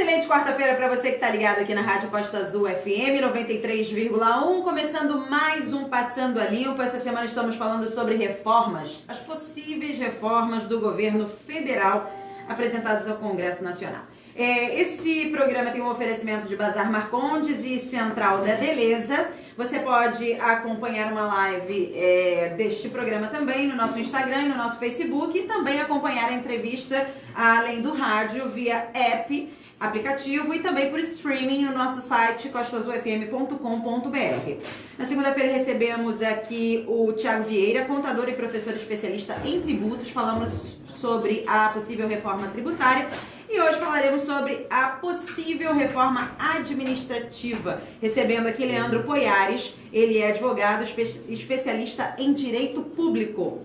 excelente quarta-feira para você que está ligado aqui na Rádio Costa Azul FM 93,1, começando mais um Passando a Limpo. Essa semana estamos falando sobre reformas, as possíveis reformas do governo federal apresentadas ao Congresso Nacional. Esse programa tem um oferecimento de Bazar Marcondes e Central da Beleza. Você pode acompanhar uma live deste programa também no nosso Instagram e no nosso Facebook, e também acompanhar a entrevista além do rádio via aplicativo e também por streaming no nosso site costazulfm.com.br. Na segunda-feira recebemos aqui o Thiago Vieira, contador e professor especialista em tributos. Falamos sobre a possível reforma tributária e hoje falaremos sobre a possível reforma administrativa, recebendo aqui Leandro Poiares. Ele é advogado especialista em direito público.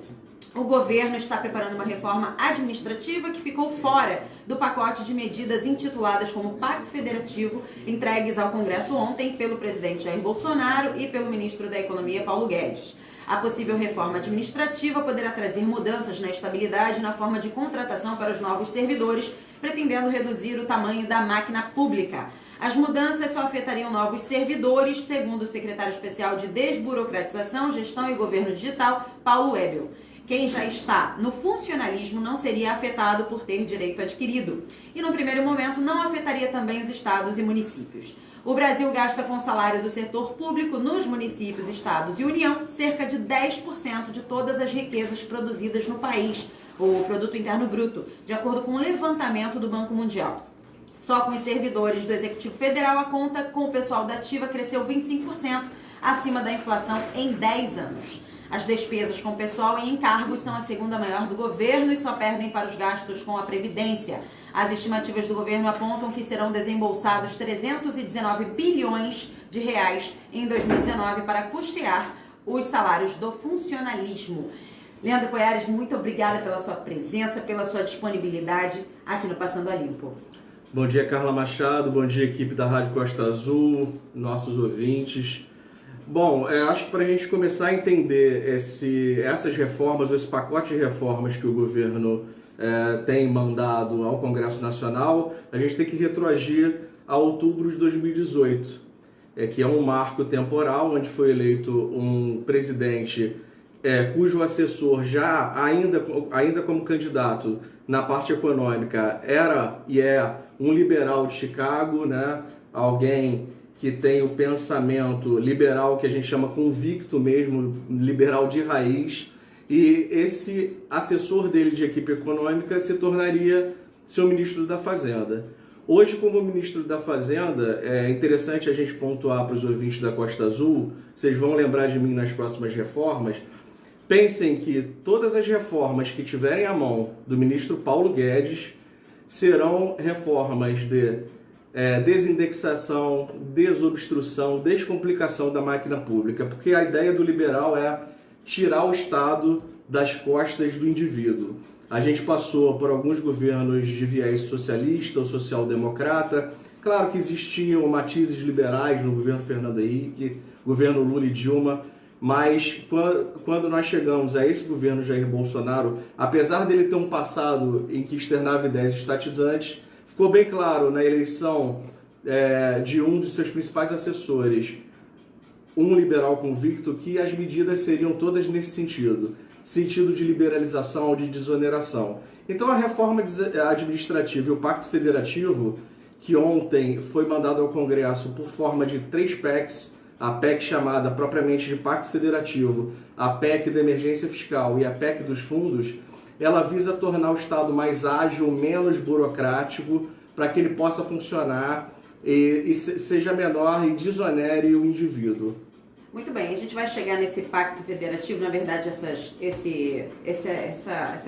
O governo está preparando uma reforma administrativa que ficou fora do pacote de medidas intituladas como Pacto Federativo, entregues ao Congresso ontem pelo presidente Jair Bolsonaro e pelo ministro da Economia, Paulo Guedes. A possível reforma administrativa poderá trazer mudanças na estabilidade e na forma de contratação para os novos servidores, pretendendo reduzir o tamanho da máquina pública. As mudanças só afetariam novos servidores, segundo o secretário especial de Desburocratização, Gestão e Governo Digital, Paulo Webel. Quem já está no funcionalismo não seria afetado por ter direito adquirido. E no primeiro momento não afetaria também os estados e municípios. O Brasil gasta com o salário do setor público nos municípios, estados e União cerca de 10% de todas as riquezas produzidas no país, o Produto Interno Bruto, de acordo com o levantamento do Banco Mundial. Só com os servidores do Executivo Federal, a conta com o pessoal da ativa cresceu 25% acima da inflação em 10 anos. As despesas com pessoal e encargos são a segunda maior do governo e só perdem para os gastos com a Previdência. As estimativas do governo apontam que serão desembolsados 319 bilhões de reais em 2019 para custear os salários do funcionalismo. Leandro Poiares, muito obrigada pela sua presença, pela sua disponibilidade aqui no Passando a Limpo. Bom dia, Carla Machado. Bom dia, equipe da Rádio Costa Azul, nossos ouvintes. Bom, acho que para a gente começar a entender essas reformas, esse pacote de reformas que o governo tem mandado ao Congresso Nacional, a gente tem que retroagir a outubro de 2018, que é um marco temporal onde foi eleito um presidente cujo assessor já ainda como candidato na parte econômica era e é um liberal de Chicago, né? Alguém que tem o pensamento liberal que a gente chama convicto mesmo, liberal de raiz, e esse assessor dele de equipe econômica se tornaria seu ministro da Fazenda. Hoje, como ministro da Fazenda, é interessante a gente pontuar para os ouvintes da Costa Azul, vocês vão lembrar de mim nas próximas reformas, pensem que todas as reformas que tiverem à mão do ministro Paulo Guedes serão reformas de desindexação, desobstrução, descomplicação da máquina pública, porque a ideia do liberal é tirar o Estado das costas do indivíduo. A gente passou por alguns governos de viés socialista ou social-democrata. Claro que existiam matizes liberais no governo Fernando Henrique, governo Lula e Dilma, mas quando nós chegamos a esse governo Jair Bolsonaro, apesar dele ter um passado em que externava ideias estatizantes, ficou bem claro na eleição de um de seus principais assessores, um liberal convicto, que as medidas seriam todas nesse sentido de liberalização, de desoneração. Então a reforma administrativa e o Pacto Federativo, que ontem foi mandado ao Congresso por forma de 3 PECs, a PEC chamada propriamente de Pacto Federativo, a PEC da emergência fiscal e a PEC dos fundos, ela visa tornar o Estado mais ágil, menos burocrático, para que ele possa funcionar e seja menor e desonere o indivíduo. Muito bem, a gente vai chegar nesse pacto federativo, na verdade, essa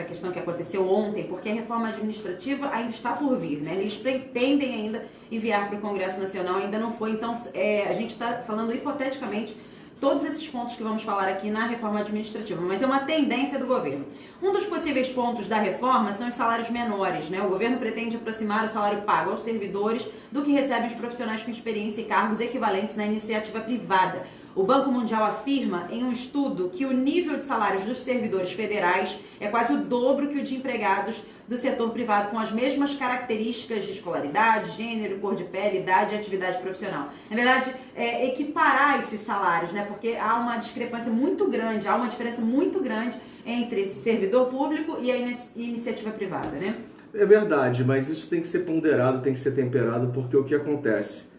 questão que aconteceu ontem, porque a reforma administrativa ainda está por vir, né? Eles pretendem ainda enviar para o Congresso Nacional, ainda não foi, então a gente está falando hipoteticamente todos esses pontos que vamos falar aqui na reforma administrativa, mas é uma tendência do governo. Um dos possíveis pontos da reforma são os salários menores, né? O governo pretende aproximar o salário pago aos servidores do que recebem os profissionais com experiência e cargos equivalentes na iniciativa privada. O Banco Mundial afirma em um estudo que o nível de salários dos servidores federais é quase o dobro que o de empregados do setor privado com as mesmas características de escolaridade, gênero, cor de pele, idade e atividade profissional. Na verdade, equiparar esses salários, né? Porque há uma discrepância muito grande, há uma diferença muito grande entre esse servidor público e a iniciativa privada, né? É verdade, mas isso tem que ser ponderado, tem que ser temperado, porque o que acontece?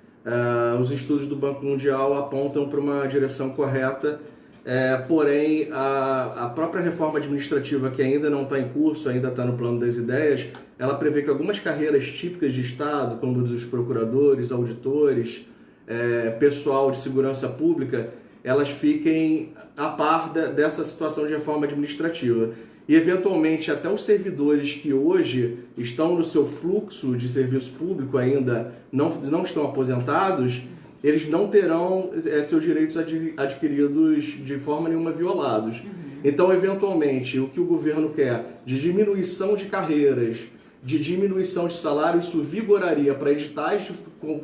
Os estudos do Banco Mundial apontam para uma direção correta, porém a própria reforma administrativa, que ainda não está em curso, ainda está no plano das ideias, ela prevê que algumas carreiras típicas de Estado, como os procuradores, auditores, pessoal de segurança pública, elas fiquem a par dessa situação de reforma administrativa. E, eventualmente, até os servidores que hoje estão no seu fluxo de serviço público, ainda não estão aposentados, eles não terão seus direitos adquiridos de forma nenhuma violados. Então, eventualmente, o que o governo quer de diminuição de carreiras, de diminuição de salário, isso vigoraria para editais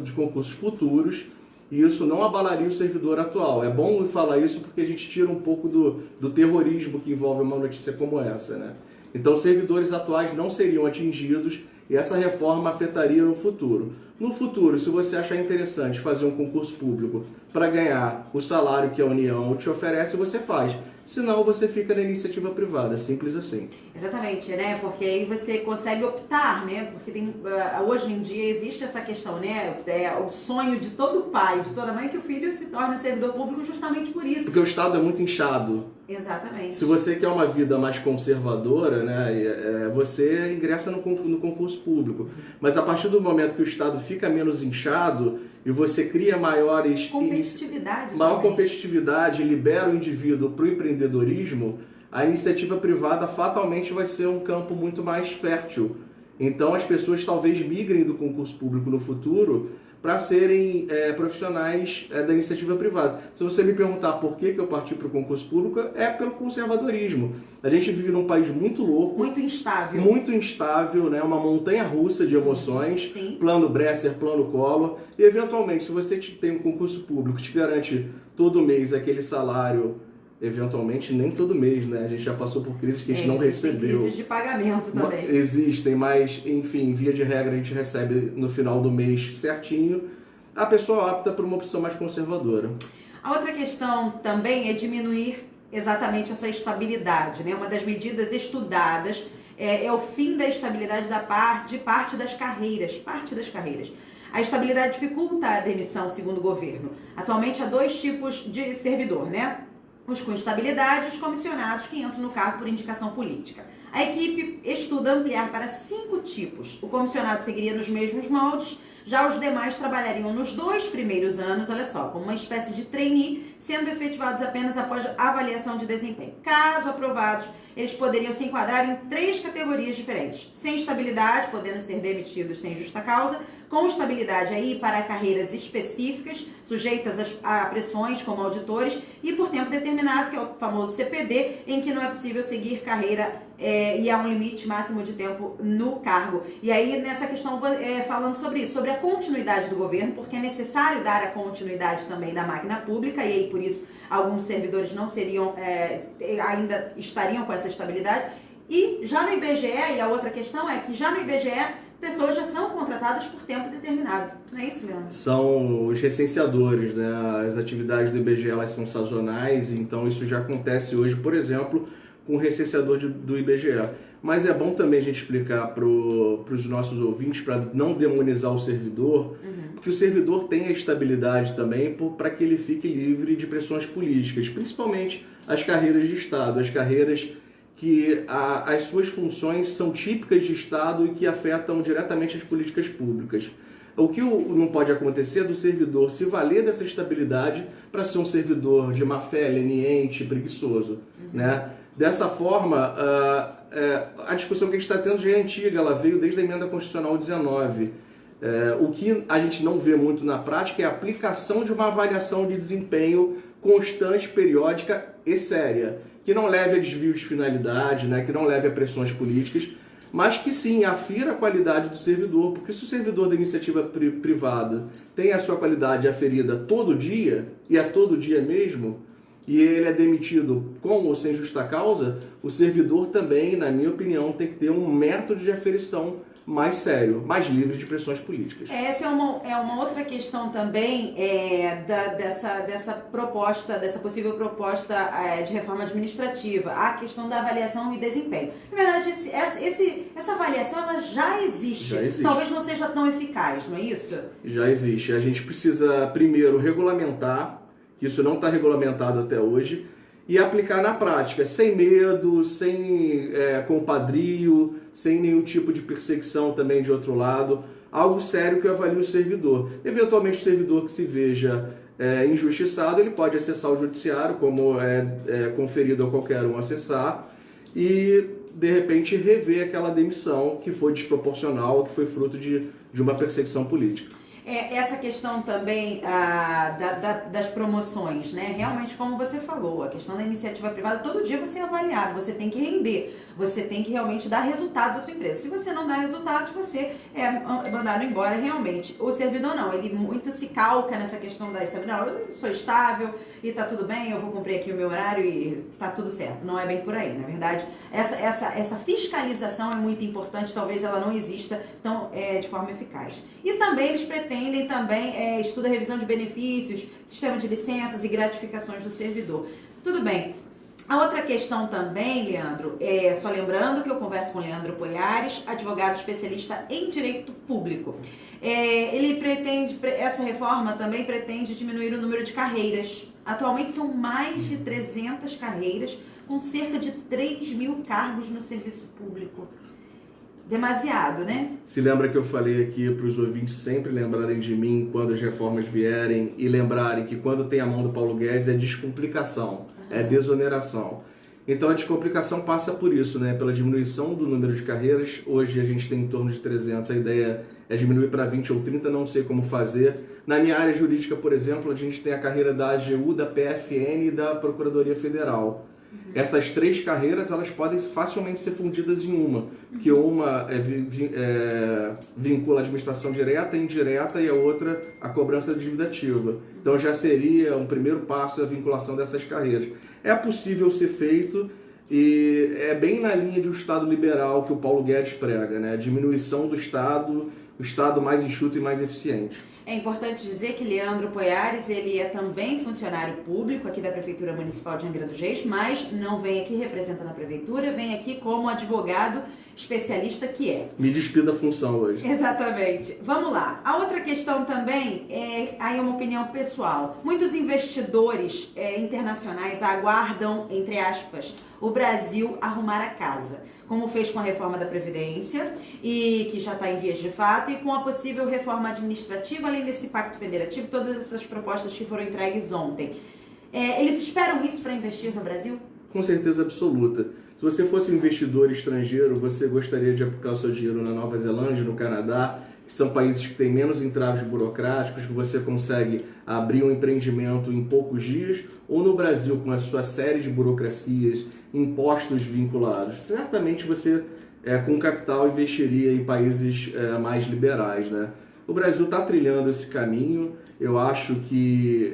de concursos futuros, e isso não abalaria o servidor atual. É bom falar isso porque a gente tira um pouco do terrorismo que envolve uma notícia como essa, né? Então, os servidores atuais não seriam atingidos e essa reforma afetaria no futuro. No futuro, se você achar interessante fazer um concurso público para ganhar o salário que a União te oferece, você faz. Senão, você fica na iniciativa privada, simples assim. Exatamente, né? Porque aí você consegue optar, né? Porque hoje em dia existe essa questão, né? É o sonho de todo pai, de toda mãe, que o filho se torne servidor público justamente por isso. Porque o Estado é muito inchado. Exatamente. Se você quer uma vida mais conservadora, né, você ingressa no concurso público. Mas a partir do momento que o Estado fica menos inchado e você cria maior competitividade, libera o indivíduo para o empreendedorismo, a iniciativa privada fatalmente vai ser um campo muito mais fértil. Então as pessoas talvez migrem do concurso público no futuro para serem profissionais da iniciativa privada. Se você me perguntar por que eu parti para o concurso público, é pelo conservadorismo. A gente vive num país muito louco. Muito instável. Muito instável, né? Uma montanha-russa de emoções. Sim. Plano Bresser, plano Collor. E, eventualmente, se você tem um concurso público que te garante todo mês aquele salário, eventualmente nem todo mês, né? A gente já passou por crises que a gente não recebeu. Crises de pagamento também. Existem, mas, enfim, via de regra a gente recebe no final do mês certinho. A pessoa opta por uma opção mais conservadora. A outra questão também é diminuir exatamente essa estabilidade, né? Uma das medidas estudadas é o fim da estabilidade de parte das carreiras. A estabilidade dificulta a demissão, segundo o governo. Atualmente há 2 tipos de servidor, né? Os com estabilidade e os comissionados que entram no cargo por indicação política. A equipe estuda ampliar para 5 tipos. O comissionado seguiria nos mesmos moldes, já os demais trabalhariam nos 2 primeiros anos, olha só, como uma espécie de trainee, sendo efetivados apenas após avaliação de desempenho. Caso aprovados, eles poderiam se enquadrar em 3 categorias diferentes. Sem estabilidade, podendo ser demitidos sem justa causa, com estabilidade aí para carreiras específicas, sujeitas a pressões como auditores, e por tempo determinado, que é o famoso CPD, em que não é possível seguir carreira e há um limite máximo de tempo no cargo. E aí, nessa questão, falando sobre isso, sobre a continuidade do governo, porque é necessário dar a continuidade também da máquina pública, e aí, por isso, alguns servidores não seriam, ainda estariam com essa estabilidade. E já no IBGE, e a outra questão é que já no IBGE, pessoas já são contratadas por tempo determinado. Não é isso, Leandro? São os recenseadores, né? As atividades do IBGE, elas são sazonais, então isso já acontece hoje, por exemplo, com o recenseador do IBGE. Mas é bom também a gente explicar para os nossos ouvintes, para não demonizar o servidor, que o servidor tem a estabilidade também para que ele fique livre de pressões políticas, principalmente as carreiras de Estado, as carreiras que as suas funções são típicas de Estado e que afetam diretamente as políticas públicas. O que não pode acontecer é do servidor se valer dessa estabilidade para ser um servidor de má fé, leniente, preguiçoso, né? Dessa forma, a discussão que a gente está tendo já é antiga, ela veio desde a Emenda Constitucional 19. O que a gente não vê muito na prática é a aplicação de uma avaliação de desempenho constante, periódica e séria, que não leve a desvios de finalidade, né, que não leve a pressões políticas, mas que sim, afira a qualidade do servidor, porque se o servidor da iniciativa privada tem a sua qualidade aferida todo dia, e é todo dia mesmo, e ele é demitido com ou sem justa causa, o servidor também, na minha opinião, tem que ter um método de aferição mais sério, mais livre de pressões políticas. Essa é uma outra questão também dessa possível proposta de reforma administrativa, a questão da avaliação e desempenho. Na verdade, essa avaliação ela já existe, talvez não seja tão eficaz, não é isso? Já existe. A gente precisa, primeiro, regulamentar, que isso não está regulamentado até hoje, e aplicar na prática, sem medo, sem compadrio, sem nenhum tipo de perseguição também de outro lado, algo sério que avalie o servidor. Eventualmente o servidor que se veja injustiçado, ele pode acessar o judiciário, como é conferido a qualquer um acessar, e de repente rever aquela demissão que foi desproporcional, que foi fruto de uma perseguição política. Essa questão também das promoções, né? Realmente, como você falou, a questão da iniciativa privada, todo dia você é avaliado, você tem que render, você tem que realmente dar resultados à sua empresa. Se você não dá resultados, você é mandado embora realmente. O servidor não, ele muito se calca nessa questão da estabilidade. Eu sou estável e tá tudo bem, eu vou cumprir aqui o meu horário e tá tudo certo. Não é bem por aí, na verdade. Essa fiscalização é muito importante, talvez ela não exista de forma eficaz. E também eles pretendem estuda a revisão de benefícios, sistema de licenças e gratificações do servidor. Tudo bem. A outra questão também, Leandro, só lembrando que eu converso com o Leandro Poiares, advogado especialista em direito público. Essa reforma também pretende diminuir o número de carreiras. Atualmente são mais de 300 carreiras, com cerca de 3.000 cargos no serviço público. Demasiado, né? Se lembra que eu falei aqui para os ouvintes sempre lembrarem de mim quando as reformas vierem e lembrarem que quando tem a mão do Paulo Guedes é descomplicação, é desoneração. Então a descomplicação passa por isso, né? Pela diminuição do número de carreiras. Hoje a gente tem em torno de 300, a ideia é diminuir para 20 ou 30, não sei como fazer. Na minha área jurídica, por exemplo, a gente tem a carreira da AGU, da PFN e da Procuradoria Federal. Essas três carreiras elas podem facilmente ser fundidas em uma, porque uma vincula a administração direta e indireta e a outra a cobrança de dívida ativa. Então já seria um primeiro passo a vinculação dessas carreiras. É possível ser feito e é bem na linha de um Estado liberal que o Paulo Guedes prega, né? A diminuição do Estado, o Estado mais enxuto e mais eficiente. É importante dizer que Leandro Poiares, ele é também funcionário público aqui da Prefeitura Municipal de Angra dos Reis, mas não vem aqui representando a Prefeitura, vem aqui como advogado especialista que é. Me despido da função hoje. Exatamente. Vamos lá. A outra questão também aí uma opinião pessoal. Muitos investidores internacionais aguardam, entre aspas, o Brasil arrumar a casa, como fez com a reforma da Previdência, e que já está em vias de fato, e com a possível reforma administrativa, além desse pacto federativo, todas essas propostas que foram entregues ontem. Eles esperam isso para investir no Brasil? Com certeza absoluta. Se você fosse um investidor estrangeiro, você gostaria de aplicar o seu dinheiro na Nova Zelândia, no Canadá, que são países que têm menos entraves burocráticos, que você consegue abrir um empreendimento em poucos dias, ou no Brasil, com a sua série de burocracias, impostos vinculados. Certamente você, com capital, investiria em países mais liberais, né? O Brasil está trilhando esse caminho. Eu acho que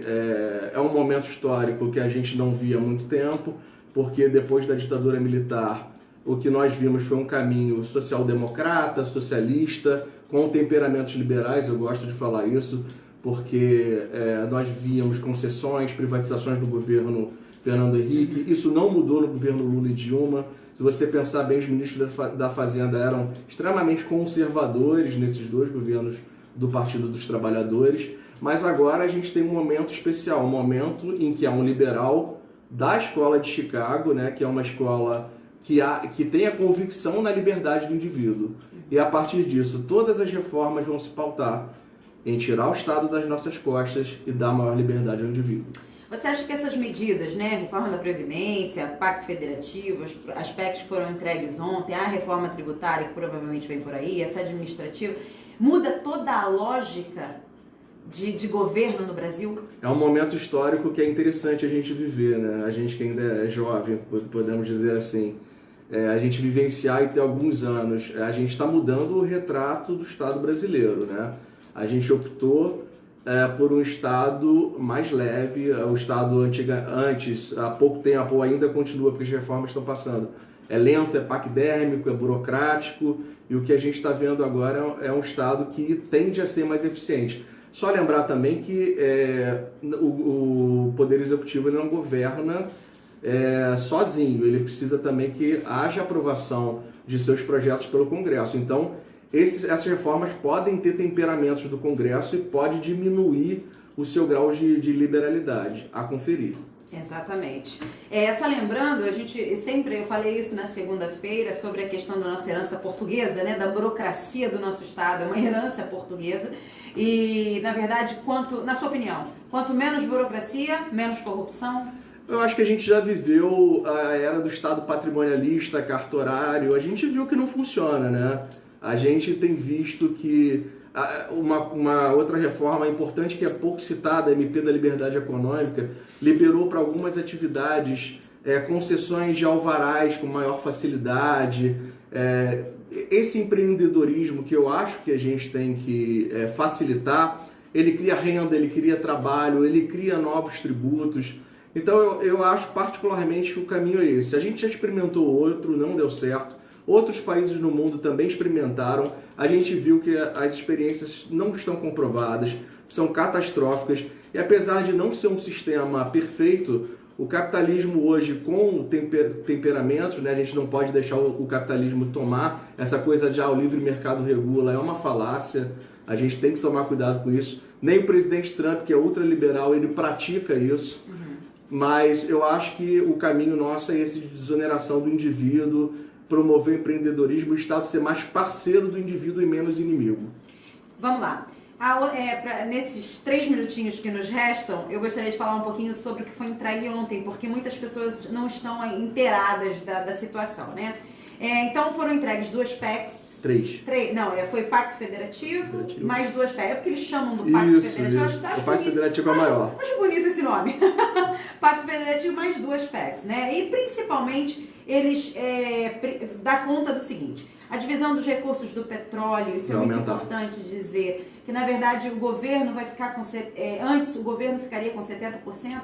é um momento histórico que a gente não via há muito tempo, porque depois da ditadura militar, o que nós vimos foi um caminho social-democrata, socialista, com temperamentos liberais. Eu gosto de falar isso, porque nós víamos concessões, privatizações do governo Fernando Henrique. Isso não mudou no governo Lula e Dilma. Se você pensar bem, os ministros da Fazenda eram extremamente conservadores nesses dois governos do Partido dos Trabalhadores. Mas agora a gente tem um momento especial, um momento em que há um liberal da Escola de Chicago, né, que é uma escola que tem a convicção na liberdade do indivíduo. E a partir disso, todas as reformas vão se pautar em tirar o Estado das nossas costas e dar maior liberdade ao indivíduo. Você acha que essas medidas, né, reforma da Previdência, Pacto Federativo, aspectos que foram entregues ontem, a reforma tributária que provavelmente vem por aí, essa administrativa, muda toda a lógica de governo no Brasil? É um momento histórico que é interessante a gente viver, né? A gente que ainda é jovem, podemos dizer assim. a gente vivenciar e ter alguns anos, a gente está mudando o retrato do Estado brasileiro, né? A gente optou por um Estado mais leve, o Estado antes, há pouco tempo, ou ainda continua, porque as reformas estão passando. É lento, é paquidérmico, é burocrático, e o que a gente está vendo agora é um Estado que tende a ser mais eficiente. Só lembrar também que o Poder Executivo ele não governa sozinho, ele precisa também que haja aprovação de seus projetos pelo Congresso. Então, essas reformas podem ter temperamentos do Congresso e pode diminuir o seu grau de liberalidade a conferir. Exatamente. Só lembrando, eu falei isso na segunda-feira sobre a questão da nossa herança portuguesa, né, da burocracia do nosso Estado, é uma herança portuguesa e, na verdade, na sua opinião, quanto menos burocracia, menos corrupção? Eu acho que a gente já viveu a era do Estado patrimonialista, cartorário, a gente viu que não funciona, né? A gente tem visto que uma outra reforma importante que é pouco citada, a MP da Liberdade Econômica, liberou para algumas atividades concessões de alvarás com maior facilidade. Esse empreendedorismo que eu acho que a gente tem que facilitar, ele cria renda, ele cria trabalho, ele cria novos tributos. Então eu acho particularmente que o caminho é esse. A gente já experimentou outro, não deu certo. Outros países no mundo também experimentaram. A gente viu que as experiências não estão comprovadas, são catastróficas. E apesar de não ser um sistema perfeito, o capitalismo hoje com temperamentos, né, a gente não pode deixar o capitalismo tomar essa coisa de o livre mercado regula, é uma falácia. A gente tem que tomar cuidado com isso. Nem o presidente Trump, que é ultraliberal, ele pratica isso. Mas eu acho que o caminho nosso é esse de desoneração do indivíduo, promover o empreendedorismo, o Estado ser mais parceiro do indivíduo e menos inimigo. Vamos lá. Nesses 3 minutinhos que nos restam, eu gostaria de falar um pouquinho sobre o que foi entregue ontem, porque muitas pessoas não estão inteiradas da situação, né? Então foram entregues 2 PECs. 3. Não, foi Pacto Federativo, mais 2 PECs. É porque eles chamam do Pacto Federativo. Isso. O Pacto Federativo é maior. Acho bonito esse nome. Pacto Federativo mais 2 PECs, né? E principalmente eles dá conta do seguinte: a divisão dos recursos do petróleo, isso é muito importante dizer, que na verdade o governo vai ficar com... antes o governo ficaria com 70%,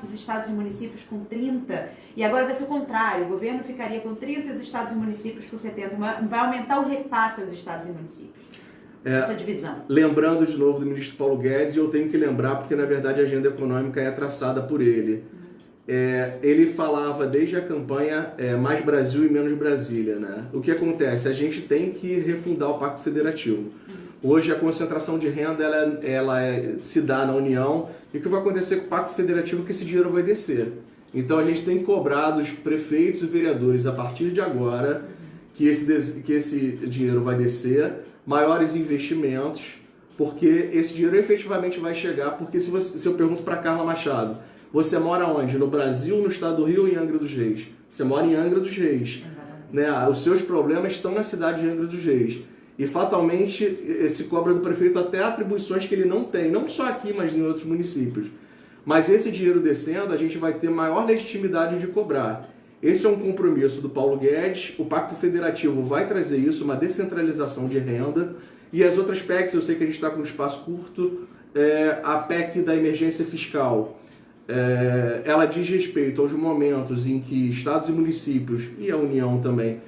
os estados e municípios com 30%, e agora vai ser o contrário, o governo ficaria com 30% e os estados e municípios com 70%. Vai aumentar o repasse aos estados e municípios. Essa divisão. Lembrando de novo do ministro Paulo Guedes, e eu tenho que lembrar porque na verdade a agenda econômica é traçada por ele. Ele falava desde a campanha mais Brasil e menos Brasília, né? O que acontece? A gente tem que refundar o Pacto Federativo. Hoje a concentração de renda ela se dá na União, e o que vai acontecer com o Pacto Federativo é que esse dinheiro vai descer. Então a gente tem que cobrar dos prefeitos e vereadores a partir de agora que esse dinheiro vai descer, maiores investimentos, porque esse dinheiro efetivamente vai chegar, porque se eu pergunto para Carla Machado, você mora onde? No Brasil, no estado do Rio ou em Angra dos Reis? Você mora em Angra dos Reis. Né? Os seus problemas estão na cidade de Angra dos Reis. E fatalmente se cobra do prefeito até atribuições que ele não tem, não só aqui, mas em outros municípios. Mas esse dinheiro descendo, a gente vai ter maior legitimidade de cobrar. Esse é um compromisso do Paulo Guedes, o Pacto Federativo vai trazer isso, uma descentralização de renda. E as outras PECs, eu sei que a gente está com um espaço curto, a PEC da emergência fiscal. Ela diz respeito aos momentos em que estados e municípios, e a União também,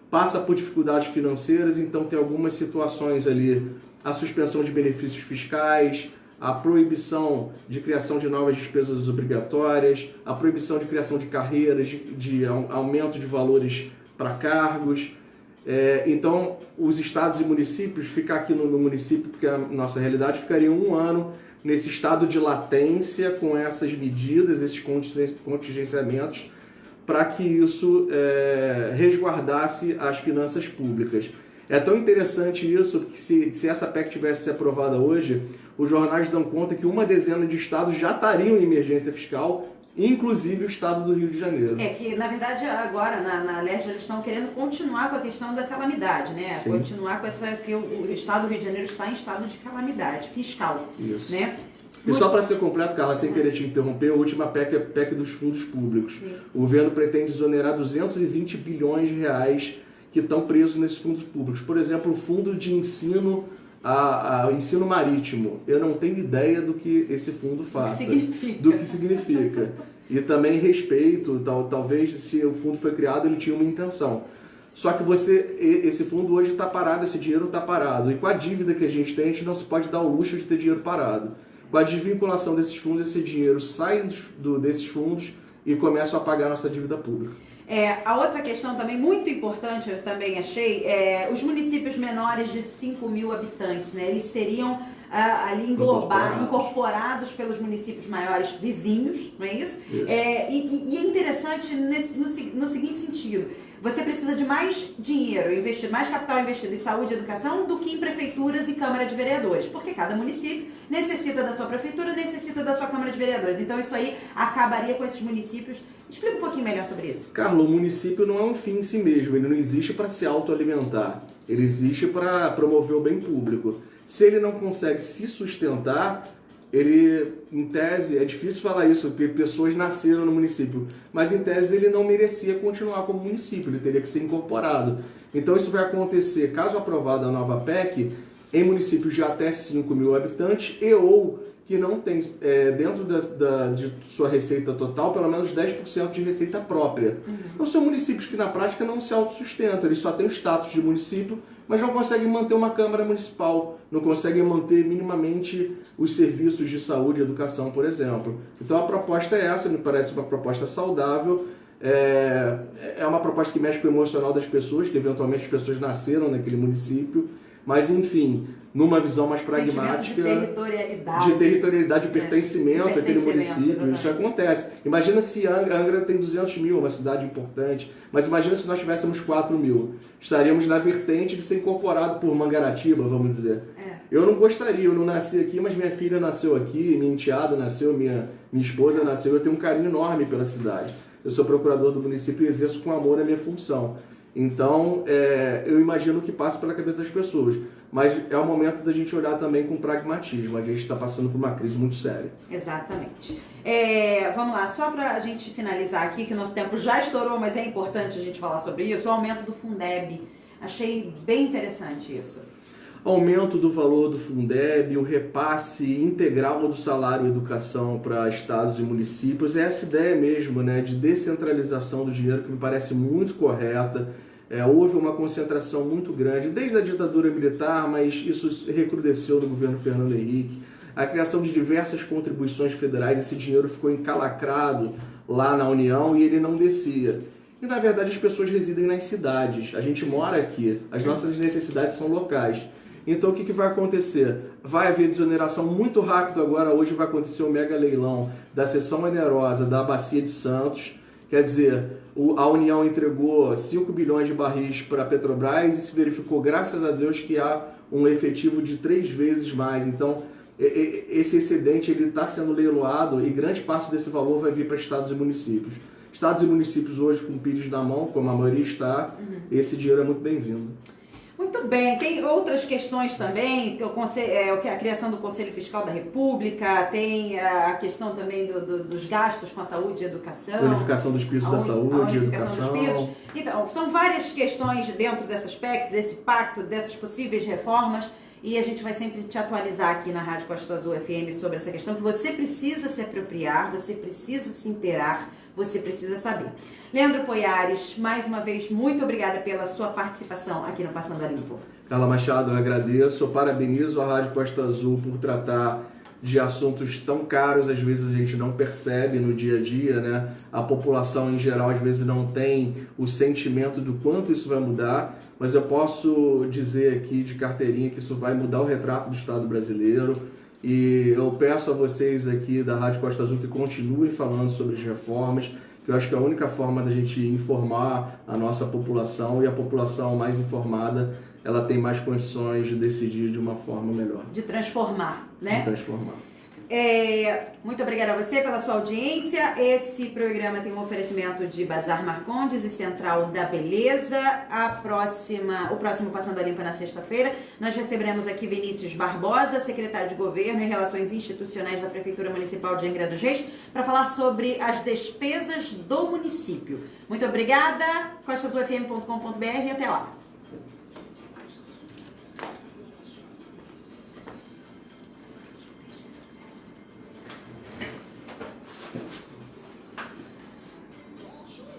passa por dificuldades financeiras, então tem algumas situações ali, a suspensão de benefícios fiscais, a proibição de criação de novas despesas obrigatórias, a proibição de criação de carreiras, de aumento de valores para cargos. Então, os estados e municípios, ficar aqui no município, porque a nossa realidade ficaria 1 ano nesse estado de latência com essas medidas, esses contingenciamentos, para que isso resguardasse as finanças públicas. É tão interessante isso que se essa PEC tivesse sido aprovada hoje, os jornais dão conta que 1/10 de estados já estariam em emergência fiscal, inclusive o estado do Rio de Janeiro. Que na verdade agora na LERJ eles estão querendo continuar com a questão da calamidade, né? Sim. Continuar com que o estado do Rio de Janeiro está em estado de calamidade fiscal. Isso. Né? E só para ser completo, Carla, sem querer te interromper, a última PEC é a PEC dos fundos públicos. Sim. O governo pretende exonerar 220 bilhões de reais que estão presos nesses fundos públicos. Por exemplo, o fundo de ensino, ensino marítimo. Eu não tenho ideia do que esse fundo faça, do que significa. E também respeito, talvez se o fundo foi criado, ele tinha uma intenção. Só que esse fundo hoje está parado, esse dinheiro está parado. E com a dívida que a gente tem, a gente não se pode dar o luxo de ter dinheiro parado. Com a desvinculação desses fundos, esse dinheiro sai desses fundos e começa a pagar a nossa dívida pública. A outra questão também muito importante, eu também achei, os municípios menores de 5 mil habitantes, né? Eles seriam ali incorporados pelos municípios maiores vizinhos, não é isso? E é interessante no seguinte sentido: você precisa de mais dinheiro, mais capital investido em saúde e educação do que em prefeituras e Câmara de Vereadores, porque cada município necessita da sua prefeitura, necessita da sua Câmara de Vereadores. Então isso aí acabaria com esses municípios. Explica um pouquinho melhor sobre isso. Carlos, o município não é um fim em si mesmo, ele não existe para se autoalimentar, ele existe para promover o bem público. Se ele não consegue se sustentar, ele, em tese, é difícil falar isso, porque pessoas nasceram no município, mas em tese ele não merecia continuar como município, ele teria que ser incorporado. Então isso vai acontecer, caso aprovada a nova PEC, em municípios de até 5 mil habitantes ou que não tem dentro de sua receita total pelo menos 10% de receita própria. Então são municípios que na prática não se autossustentam, eles só têm o status de município, mas não conseguem manter uma Câmara Municipal, não conseguem manter minimamente os serviços de saúde e educação, por exemplo. Então a proposta é essa, me parece uma proposta saudável, é uma proposta que mexe com o emocional das pessoas, que eventualmente as pessoas nasceram naquele município, mas enfim, numa visão mais pragmática de territorialidade, de pertencimento àquele município, exatamente. Isso acontece. Imagina se Angra tem 200 mil, uma cidade importante, mas imagina se nós tivéssemos 4 mil. Estaríamos na vertente de ser incorporado por Mangaratiba, vamos dizer. Eu não gostaria, eu não nasci aqui, mas minha filha nasceu aqui, minha enteada nasceu, minha esposa nasceu, eu tenho um carinho enorme pela cidade. Eu sou procurador do município e exerço com amor a minha função. Então, eu imagino que passa pela cabeça das pessoas, mas é o momento da gente olhar também com pragmatismo. A gente está passando por uma crise muito séria. Exatamente. Vamos lá, só para a gente finalizar aqui, que o nosso tempo já estourou, mas é importante a gente falar sobre isso, o aumento do Fundeb. Achei bem interessante isso. Aumento do valor do Fundeb, o repasse integral do salário e educação para estados e municípios, é essa ideia mesmo, né, de descentralização do dinheiro que me parece muito correta. Houve uma concentração muito grande desde a ditadura militar, mas isso recrudesceu no governo Fernando Henrique. A criação de diversas contribuições federais, esse dinheiro ficou encalacrado lá na União e ele não descia. E na verdade as pessoas residem nas cidades, a gente mora aqui, as nossas necessidades são locais. Então o que vai acontecer? Vai haver desoneração muito rápido agora, hoje vai acontecer o mega leilão da seção onerosa da Bacia de Santos, quer dizer, a União entregou 5 bilhões de barris para a Petrobras e se verificou, graças a Deus, que há um efetivo de 3 vezes mais. Então esse excedente está sendo leiloado e grande parte desse valor vai vir para estados e municípios. Estados e municípios hoje com o Pires na mão, como a maioria está, esse dinheiro é muito bem-vindo. Muito bem, tem outras questões também, a criação do Conselho Fiscal da República, tem a questão também dos gastos com a saúde e educação. Unificação dos pisos da saúde e educação. Então, são várias questões dentro dessas PECs, desse pacto, dessas possíveis reformas, e a gente vai sempre te atualizar aqui na Rádio Costa Azul FM sobre essa questão, que você precisa se apropriar, você precisa se inteirar, você precisa saber. Leandro Poiares, mais uma vez, muito obrigada pela sua participação aqui no Passando a Limpo. Carla Machado, eu agradeço, eu parabenizo a Rádio Costa Azul por tratar de assuntos tão caros, às vezes a gente não percebe no dia a dia, né? A população em geral às vezes não tem o sentimento do quanto isso vai mudar, mas eu posso dizer aqui de carteirinha que isso vai mudar o retrato do Estado brasileiro. E eu peço a vocês aqui da Rádio Costa Azul que continuem falando sobre as reformas, que eu acho que é a única forma da gente informar a nossa população, e a população mais informada, ela tem mais condições de decidir de uma forma melhor. De transformar, né? De transformar. Muito obrigada a você pela sua audiência. Esse programa tem um oferecimento de Bazar Marcondes e Central da Beleza. O próximo Passando a Limpa na sexta-feira. Nós receberemos aqui Vinícius Barbosa, secretário de Governo e Relações Institucionais da Prefeitura Municipal de Angra dos Reis, para falar sobre as despesas do município. Muito obrigada. costasufm.com.br e até lá.